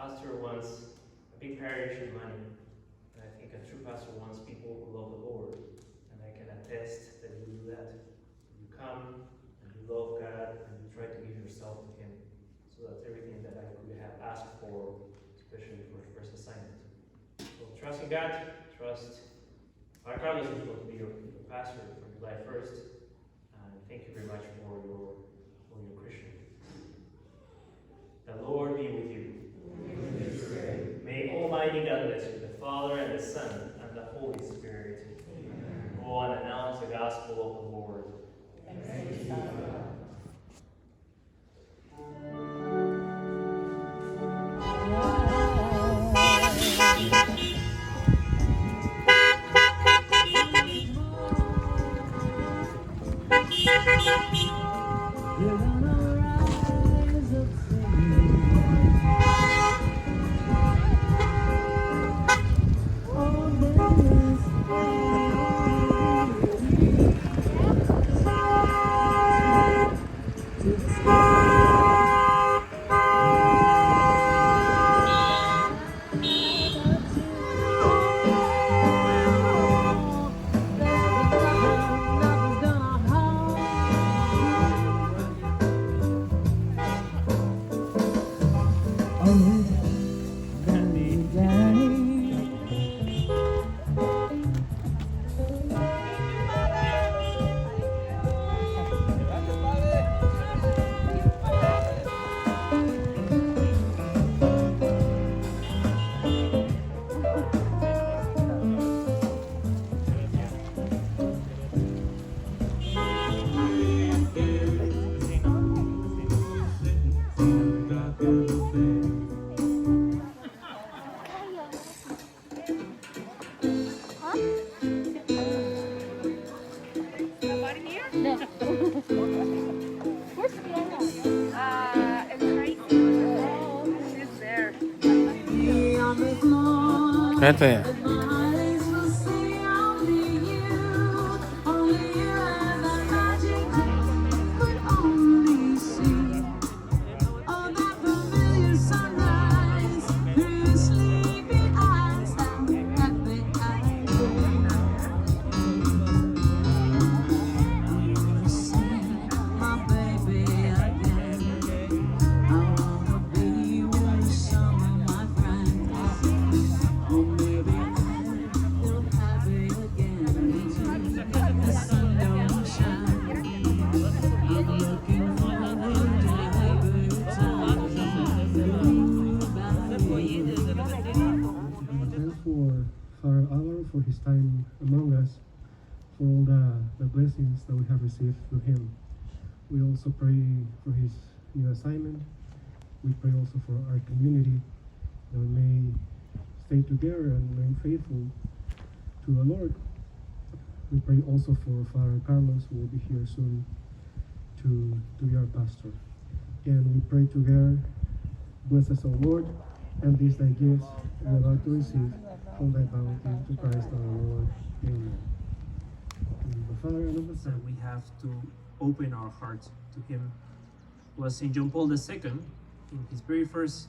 pastor wants a big parish and money. And I think a true pastor wants people who love the Lord. And I can attest that you do that. You come and you love God and you try to give yourself to Him. So that's everything that I could have asked for, especially for the first assignment. So trust in God, trust Carlos is going to be your pastor from July 1st. And thank you very much for your Christian. The Lord be with you. May Almighty God bless you, the Father and the Son and the Holy Spirit. Amen. Go and announce the gospel of the Lord. Thanks be to God. Vete. For Father Alvaro for his time among us, for all the blessings that we have received through him. We also pray for his new assignment. We pray also for our community that we may stay together and remain faithful to the Lord. We pray also for Father Carlos, who will be here soon to be our pastor. And we pray together, bless us, O Lord, and these thy gifts we are about to receive from thy bounty to Christ our Lord. Amen. In the Father and of the Son. We have to open our hearts to Him. It was St. John Paul II, in his very first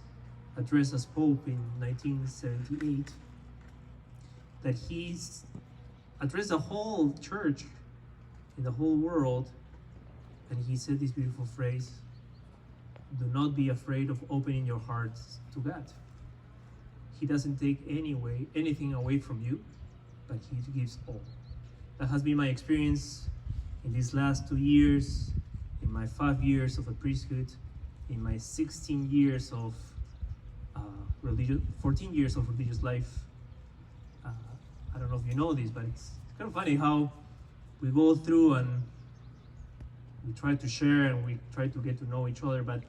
address as Pope in 1978, that he addressed the whole church in the whole world, and he said this beautiful phrase: do not be afraid of opening your hearts to God. He doesn't take anything away from you, but He gives all. That has been my experience in these last 2 years, in my 5 years of a priesthood, in my 16 years of 14 years of religious life. I don't know if you know this, but it's kind of funny how we go through and we try to share and we try to get to know each other. But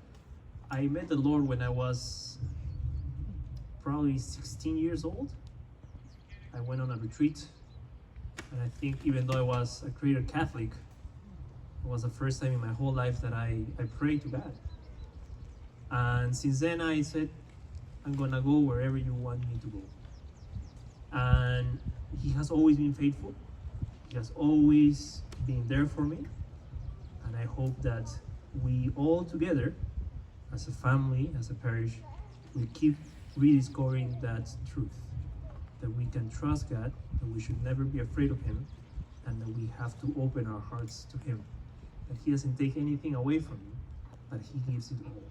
I met the Lord when I was probably 16 years old. I went on a retreat, and I think even though I was a creator Catholic, it was the first time in my whole life that I prayed to God. And since then I said, I'm gonna go wherever you want me to go. And He has always been faithful. He has always been there for me. And I hope that we all together, as a family, as a parish, will keep rediscovering that truth, that we can trust God, that we should never be afraid of Him, and that we have to open our hearts to Him, that He doesn't take anything away from you, but He gives it all.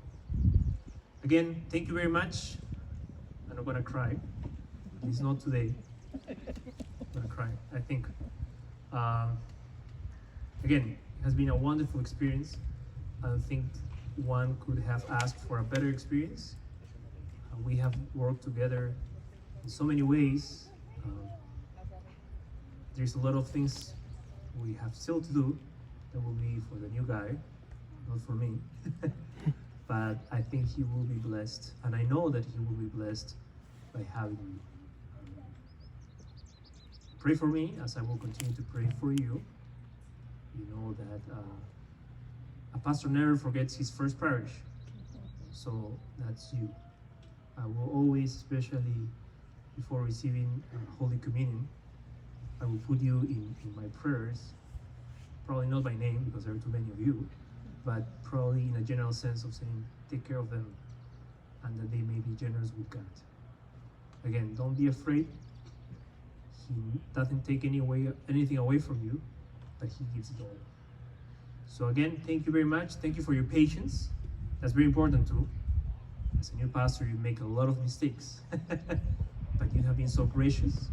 Again, thank you very much. I'm not gonna cry. At least not today. I'm gonna cry, I think. Again, it has been a wonderful experience. I don't think one could have asked for a better experience. We have worked together in so many ways. There's a lot of things we have still to do that will be for the new guy, not for me. But I think he will be blessed, and I know that he will be blessed by having you. Pray for me as I will continue to pray for you. You know that a pastor never forgets his first parish, so that's you. I will always, especially before receiving Holy Communion, I will put you in my prayers, probably not by name because there are too many of you, but probably in a general sense of saying, take care of them and that they may be generous with God. Again, don't be afraid. He doesn't take anything away from you, but He gives it all. So again, thank you very much. Thank you for your patience. That's very important too. As a new pastor, you make a lot of mistakes, but you have been so gracious,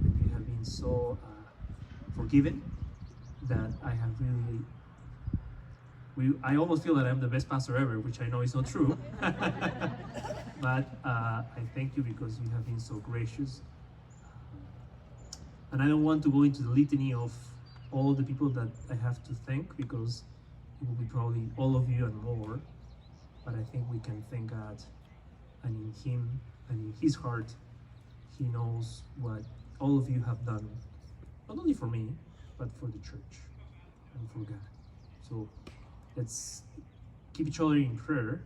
and you have been so forgiving that I have I almost feel that I'm the best pastor ever, which I know is not true. But I thank you because you have been so gracious. And I don't want to go into the litany of all the people that I have to thank, because it will be probably all of you and more. But I think we can thank God, and in Him and in His heart, He knows what all of you have done, not only for me, but for the church and for God. So let's keep each other in prayer,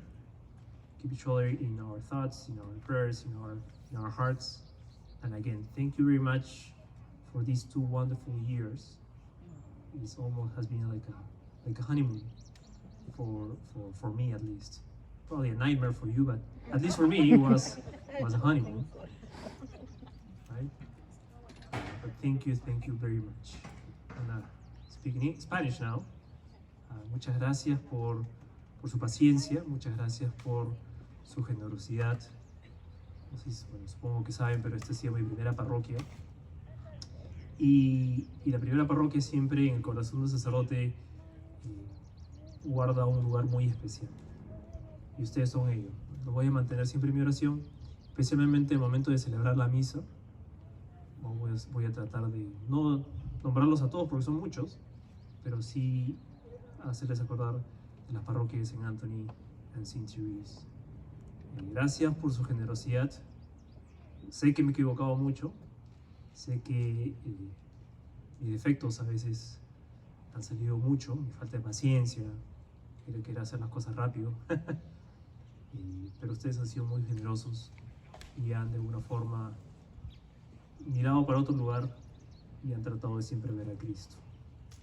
keep each other in our thoughts, in our prayers, in our hearts. And again, thank you very much for these 2 wonderful years. This almost has been like a honeymoon for me, at least. Probably a nightmare for you, but at least for me it was a honeymoon, right? But thank you very much. And speaking Spanish now. Muchas gracias por su paciencia, muchas gracias por su generosidad. No sé si, bueno, supongo que saben, pero esta ha sido mi primera parroquia. Y la primera parroquia siempre en el corazón del sacerdote guarda un lugar muy especial. Y ustedes son ellos. Los voy a mantener siempre en mi oración, especialmente en el momento de celebrar la misa. Voy a tratar de no nombrarlos a todos porque son muchos, pero sí hacerles acordar de las parroquias de St. Anthony and St. Therese. Gracias por su generosidad. Sé que me he equivocado mucho. Sé que mis defectos a veces han salido mucho, mi falta de paciencia, querer hacer las cosas rápido. Pero ustedes han sido muy generosos y han de alguna forma mirado para otro lugar y han tratado de siempre ver a Cristo.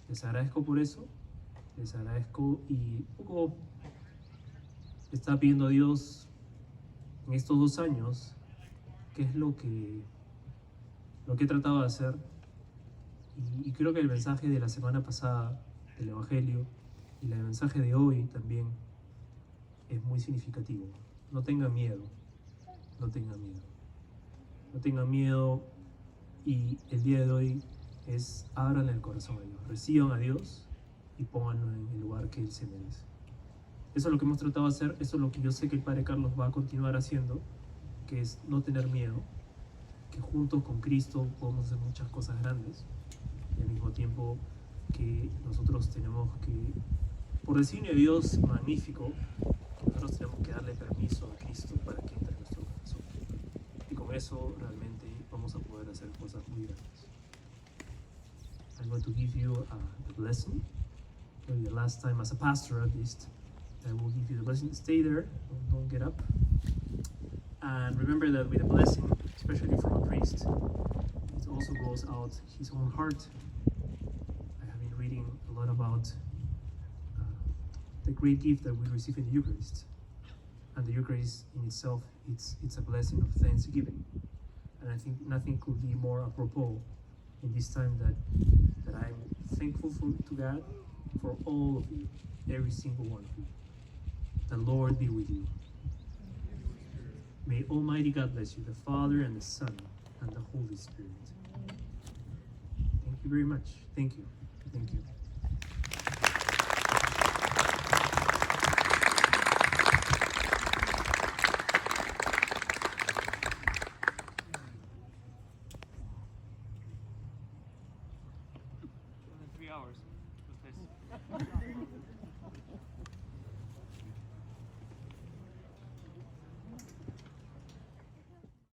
Les agradezco por eso, les agradezco, y un poco estaba pidiendo a Dios en estos 2 años qué es lo que he tratado de hacer, y creo que el mensaje de la semana pasada del Evangelio y el mensaje de hoy también es muy significativo. No tengan miedo, no tengan miedo, no tengan miedo, y el día de hoy es ábranle el corazón a Dios, reciban a Dios y pónganlo en el lugar que Él se merece. Eso es lo que hemos tratado de hacer, eso es lo que yo sé que el Padre Carlos va a continuar haciendo, que es no tener miedo, que juntos con Cristo podemos hacer muchas cosas grandes, y al mismo tiempo que nosotros tenemos que, por designio de Dios magnífico, nosotros tenemos que darle permiso a Cristo para que entre en nuestro corazón. Y con eso realmente vamos a poder hacer cosas muy grandes. I'm going to give you the blessing. Maybe the last time as a pastor, at least, I will give you the blessing. Stay there, don't get up. And remember that with a blessing, especially from a priest, it also goes out his own heart. I have been reading a lot about the great gift that we receive in the Eucharist. And the Eucharist in itself, it's a blessing of thanksgiving. And I think nothing could be more apropos in this time that I'm thankful to God for all of you, every single one of you. The Lord be with you. May Almighty God bless you, the Father and the Son and the Holy Spirit. Thank you very much. Thank you. Thank you. More than 3 hours.